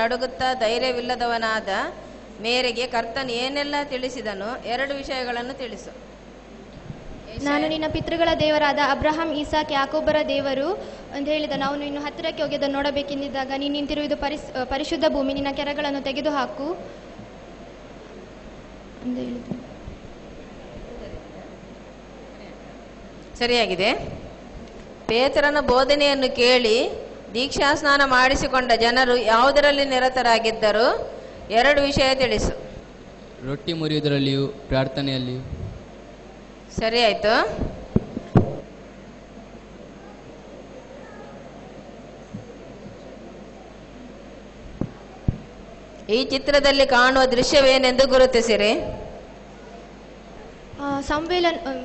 ನಡುಗುತ್ತಾ ಧೈರ್ಯವಿಲ್ಲದವನಾದ ಮೇರೆಗೆ ಕರ್ತನು ಏನೆಲ್ಲ ತಿಳಿಸಿದನು, 2 ವಿಷಯಗಳನ್ನು ತಿಳಿಸು. ನಾನು ನಿನ್ನ ಪಿತೃಗಳ ದೇವರಾದ ಅಬ್ರಹಾಂ, ಇಸಾಕ್, ಯಾಕೋಬರ ದೇವರು ಅಂತ ಹೇಳಿದನು. ಅವನು ಇನ್ನು ಹತ್ತಿರಕ್ಕೆ ಹೋಗಿ ಅದನ್ನು ನೋಡಬೇಕೆಂದಿದ್ದಾಗ, ನೀನು ನಿಂತಿರುವುದು ಪರಿಶುದ್ಧ ಭೂಮಿ, ನಿನ್ನ ಕೆರಗಳನ್ನು ತೆಗೆದುಹಾಕು ಅಂತ ಹೇಳಿದನು. ಸರಿಯಾಗಿದೆ. ಪೇತ್ರನ ಬೋಧನೆಯನ್ನು ಕೇಳಿ ದೀಕ್ಷಾಸ್ನಾನ ಮಾಡಿಸಿಕೊಂಡ ಜನರು ಯಾವುದರಲ್ಲಿ ನಿರತರಾಗಿದ್ದರು? 2 ವಿಷಯ ತಿಳಿಸು. ರೊಟ್ಟಿ ಮುರಿಯುವುದರಲ್ಲಿಯೂ ಪ್ರಾರ್ಥನೆಯಲ್ಲಿಯೂ. ಸರಿ ಆಯ್ತು. ಈ ಚಿತ್ರದಲ್ಲಿ ಕಾಣುವ ದೃಶ್ಯವೇನೆಂದು ಗುರುತಿಸಿರಿ.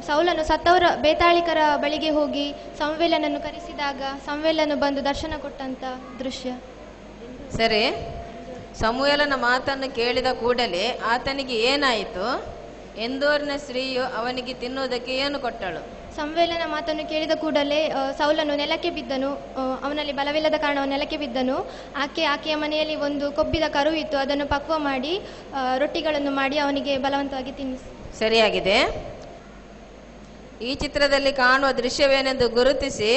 ಸೌಲನು ಸತ್ತವರ ಬೇತಾಳಿಕರ ಬಳಿಗೆ ಹೋಗಿ ಸಂವೇಲನನ್ನು ಕರೆಸಿದಾಗ ಸಂವೇಲನು ಬಂದು ದರ್ಶನ ಕೊಟ್ಟಂತ ದೃಶ್ಯ. ಸರಿ. ಸಮುವೇಲನ ಮಾತನ್ನು ಕೇಳಿದ ಕೂಡಲೇ ಆತನಿಗೆ ಏನಾಯಿತು? ಎಂದೋರಿನ ಸ್ತ್ರೀಯು ಅವನಿಗೆ ತಿನ್ನುವುದಕ್ಕೆ ಏನು ಕೊಟ್ಟಳು? ಸಂವೇಲನ ಮಾತನ್ನು ಕೇಳಿದ ಕೂಡಲೇ ಸೌಲನು ನೆಲಕ್ಕೆ ಬಿದ್ದನು. ಅವನಲ್ಲಿ ಬಲವಿಲ್ಲದ ಕಾರಣ ಅವನು ನೆಲಕ್ಕೆ ಬಿದ್ದನು. ಆಕೆಯ ಮನೆಯಲ್ಲಿ ಒಂದು ಕೊಬ್ಬಿದ ಕರು ಇತ್ತು. ಅದನ್ನು ಪಕ್ವ ಮಾಡಿ ರೊಟ್ಟಿಗಳನ್ನು ಮಾಡಿ ಅವನಿಗೆ ಬಲವಂತವಾಗಿ ತಿನ್ನಿಸಿ. ಸರಿಯಾಗಿದೆ. ಈ ಚಿತ್ರದಲ್ಲಿ ಕಾಣುವ ದೃಶ್ಯವೇನೆಂದು ಗುರುತಿಸಿ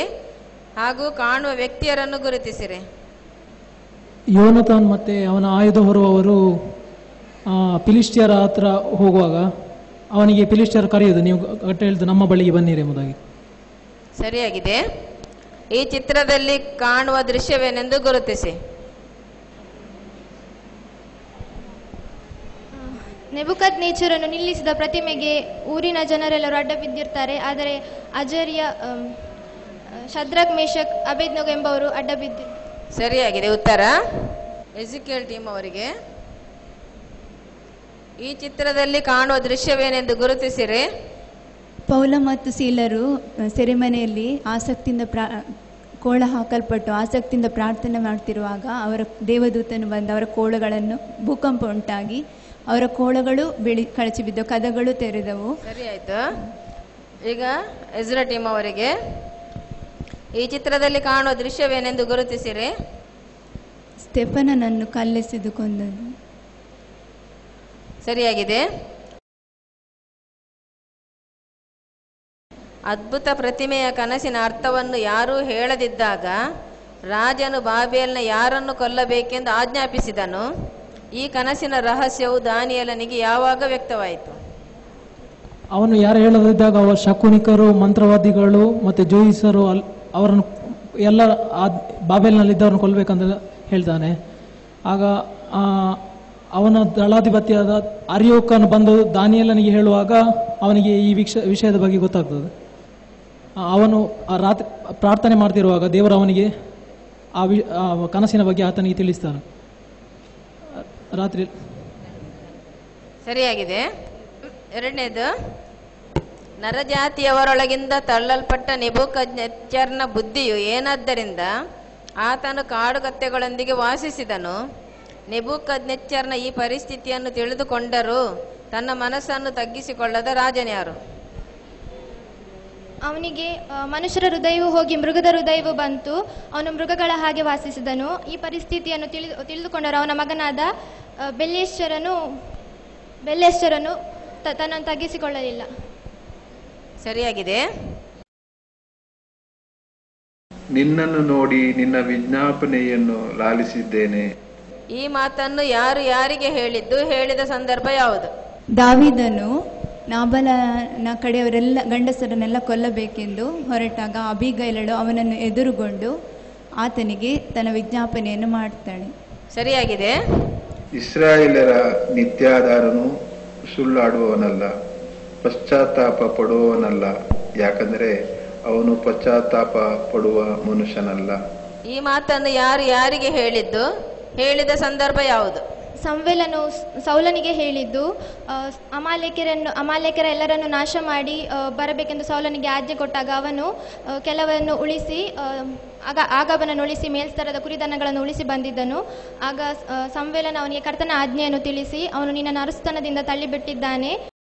ಹಾಗೂ ಕಾಣುವ ವ್ಯಕ್ತಿಯರನ್ನು ಗುರುತಿಸಿರಿ. ಯೋನತಾನ್ ಮತ್ತೆ ಅವನ ಆಯುಧ ಹೊರುವವರು ಫಿಲಿಸ್ಟಿಯರ ಹತ್ರ ಹೋಗುವಾಗ ಅವನಿಗೆ ಫಿಲಿಸ್ಟಿಯರ್ ಕರೆಯುವುದು, ನೀವು ಗಟ್ಟಿ ಹೇಳಿದ್ದು ನಮ್ಮ ಬಳಿಗೆ ಬನ್ನಿರಿ ಎಂಬುದಾಗಿ. ಸರಿಯಾಗಿದೆ. ಈ ಚಿತ್ರದಲ್ಲಿ ಕಾಣುವ ದೃಶ್ಯವೇನೆಂದು ಗುರುತಿಸಿ. ನೆಬುಕದ್ನೆಚ್ಚರನು ನಿಲ್ಲಿಸಿದ ಪ್ರತಿಮೆಗೆ ಊರಿನ ಜನರೆಲ್ಲರೂ ಅಡ್ಡ ಬಿದ್ದಿರ್ತಾರೆ. ಆದರೆ ಅಜರ್ಯ, ಶದ್ರಕ್, ಮೇಷಕ್, ಅಬೇದ್ನೆಗೋ ಎಂಬವರು ಅಡ್ಡ ಬಿದ್ದಿದ್ದಾರೆ. ಸರಿಯಾಗಿದೆ ಉತ್ತರ. ಎಜಿಕೇಲ್ ಟೀಮ್ ಅವರಿಗೆ. ಈ ಚಿತ್ರದಲ್ಲಿ ಕಾಣುವ ದೃಶ್ಯವೇನೆಂದು ಗುರುತಿಸಿರಿ. ಪೌಲ ಮತ್ತು ಸೀಲರು ಸೆರೆಮನೆಯಲ್ಲಿ ಆಸಕ್ತಿಯಿಂದ ಕೋಳ ಹಾಕಲ್ಪಟ್ಟು ಆಸಕ್ತಿಯಿಂದ ಪ್ರಾರ್ಥನೆ ಮಾಡ್ತಿರುವಾಗ ಅವರ ದೇವದೂತನು ಬಂದು ಅವರ ಕೋಳಗಳನ್ನು ಭೂಕಂಪ ಉಂಟಾಗಿ ಅವರ ಕೋಳಗಳು ಕಳಚಿ ಬಿದ್ದವು, ಕದಗಳು ತೆರೆದವು. ಸರಿ ಆಯ್ತು. ಈಗ ಎಜ್ರಾ ಟೀಮ್ ಅವರಿಗೆ. ಈ ಚಿತ್ರದಲ್ಲಿ ಕಾಣುವ ದೃಶ್ಯವೇನೆಂದು ಗುರುತಿಸಿರಿ. ಸ್ಟೆಫನನನ್ನು ಕಲ್ಲೆಸೆದು ಕೊಂದನು. ಸರಿಯಾಗಿದೆ. ಅದ್ಭುತ ಪ್ರತಿಮೆಯ ಕನಸಿನ ಅರ್ಥವನ್ನು ಯಾರೂ ಹೇಳದಿದ್ದಾಗ ರಾಜನು ಬಾಬೆಲ್ನ ಯಾರನ್ನು ಕೊಲ್ಲಬೇಕೆಂದು ಆಜ್ಞಾಪಿಸಿದನು? ಈ ಕನಸಿನ ರಹಸ್ಯವು ದಾನಿಯೇಲನಿಗೆ ಯಾವಾಗ ವ್ಯಕ್ತವಾಯಿತು? ಅವನು ಯಾರು ಹೇಳದಿದ್ದಾಗ ಅವರ ಶಕುನಿಕರು, ಮಂತ್ರವಾದಿಗಳು ಮತ್ತು ಜೋಯಿಸರು ಅವರನ್ನು ಎಲ್ಲ ಬಾಬೆಲ್ನಲ್ಲಿದ್ದವರನ್ನು ಕೊಲ್ಲಬೇಕಂತ ಹೇಳ್ತಾನೆ. ಆಗ ಅವನ ದಳಾಧಿಪತಿಯಾದ ಅರಿಯೋಕನು ಬಂದು ದಾನಿಯೇಲನಿಗೆ ಹೇಳುವಾಗ ಅವನಿಗೆ ಈ ವಿಷಯದ ಬಗ್ಗೆ ಗೊತ್ತಾಗ್ತದೆ. ಅವನು ರಾತ್ರಿ ಪ್ರಾರ್ಥನೆ ಮಾಡ್ತಿರುವಾಗ ದೇವರು ಅವನಿಗೆ ಆ ಕನಸಿನ ಬಗ್ಗೆ ಆತನಿಗೆ ತಿಳಿಸ್ತಾನೆ ರಾತ್ರಿ. ಸರಿಯಾಗಿದೆ. 2ನೇದು, ನರಜಾತಿಯವರೊಳಗಿಂದ ತಳ್ಳಲ್ಪಟ್ಟ ನೆಬೂಕದ್ನೆಚ್ಚರನ ಬುದ್ಧಿಯು ಏನಾದ್ದರಿಂದ ಆತನು ಕಾಡುಗತ್ತೆಗಳೊಂದಿಗೆ ವಾಸಿಸಿದನು? ನೆಬೂಕದ್ನೆಚ್ಚರನ ಈ ಪರಿಸ್ಥಿತಿಯನ್ನು ತಿಳಿದುಕೊಂಡರೂ ತನ್ನ ಮನಸ್ಸನ್ನು ತಗ್ಗಿಸಿಕೊಳ್ಳದ ರಾಜನ್ಯಾರು? ಅವನಿಗೆ ಮನುಷ್ಯರ ಹೃದಯವು ಹೋಗಿ ಮೃಗದ ಹೃದಯವು ಬಂತು. ಅವನು ಮೃಗಗಳ ಹಾಗೆ ವಾಸಿಸಿದನು. ಈ ಪರಿಸ್ಥಿತಿಯನ್ನು ತಿಳಿದುಕೊಂಡರು ಅವನ ಮಗನಾದ ಬೆಲ್ಲೆಶ್ಚರನು ತನ್ನನ್ನು ತಗ್ಗಿಸಿಕೊಳ್ಳಲಿಲ್ಲ. ಸರಿಯಾಗಿದೆ. ನಿನ್ನನ್ನು ನೋಡಿ ನಿನ್ನ ವಿಜ್ಞಾಪನೆಯನ್ನು ಲಾಲಿಸಿದ್ದೇನೆ. ಈ ಮಾತನ್ನು ಯಾರು ಯಾರಿಗೆ ಹೇಳಿದ್ದು? ಹೇಳಿದ ಸಂದರ್ಭ ಯಾವುದು? ದಾವೀದನು ನಾಬಲನ ಕಡೆಯವರೆಲ್ಲ ಗಂಡಸರನ್ನೆಲ್ಲ ಕೊಲ್ಲಬೇಕೆಂದು ಹೊರಟಾಗ ಅಬೀಗೈಲಳು ಅವನನ್ನು ಎದುರುಗೊಂಡು ಆತನಿಗೆ ತನ್ನ ವಿಜ್ಞಾಪನೆಯನ್ನು ಮಾಡ್ತಾಳೆ. ಸರಿಯಾಗಿದೆ. ಇಸ್ರಾಯೇಲರ ನಿತ್ಯಾಧಾರನು ಸುಳ್ಳಾಡುವವನಲ್ಲ, ಪಶ್ಚಾತ್ತಾಪ ಪಡುವವನಲ್ಲ, ಯಾಕಂದರೆ ಅವನು ಪಶ್ಚಾತ್ತಾಪ ಪಡುವ ಮನುಷ್ಯನಲ್ಲ. ಈ ಮಾತನ್ನು ಯಾರು ಯಾರಿಗೆ ಹೇಳಿದ್ದು? ಹೇಳಿದ ಸಂದರ್ಭ ಯಾವುದು? ಸಂವೇಲನು ಸೌಲನಿಗೆ ಹೇಳಿದ್ದು, ಅಮಾಲೇಕರ ಎಲ್ಲರನ್ನು ನಾಶ ಮಾಡಿ ಬರಬೇಕೆಂದು ಸೌಲನಿಗೆ ಆಜ್ಞೆ ಕೊಟ್ಟಾಗ ಅವನು ಕೆಲವನ್ನು ಉಳಿಸಿ ಆಗ ಅವನನ್ನು ಉಳಿಸಿ ಮೇಲ್ಸ್ತರದ ಕುರಿದನಗಳನ್ನು ಉಳಿಸಿ ಬಂದಿದ್ದನು. ಆಗ ಸಂವೇಲನ ಅವನಿಗೆ ಕರ್ತನ ಆಜ್ಞೆಯನ್ನು ತಿಳಿಸಿ, ಅವನು ನಿನ್ನನ್ನು ಅರಸುತನದಿಂದ ತಳ್ಳಿಬಿಟ್ಟಿದ್ದಾನೆ,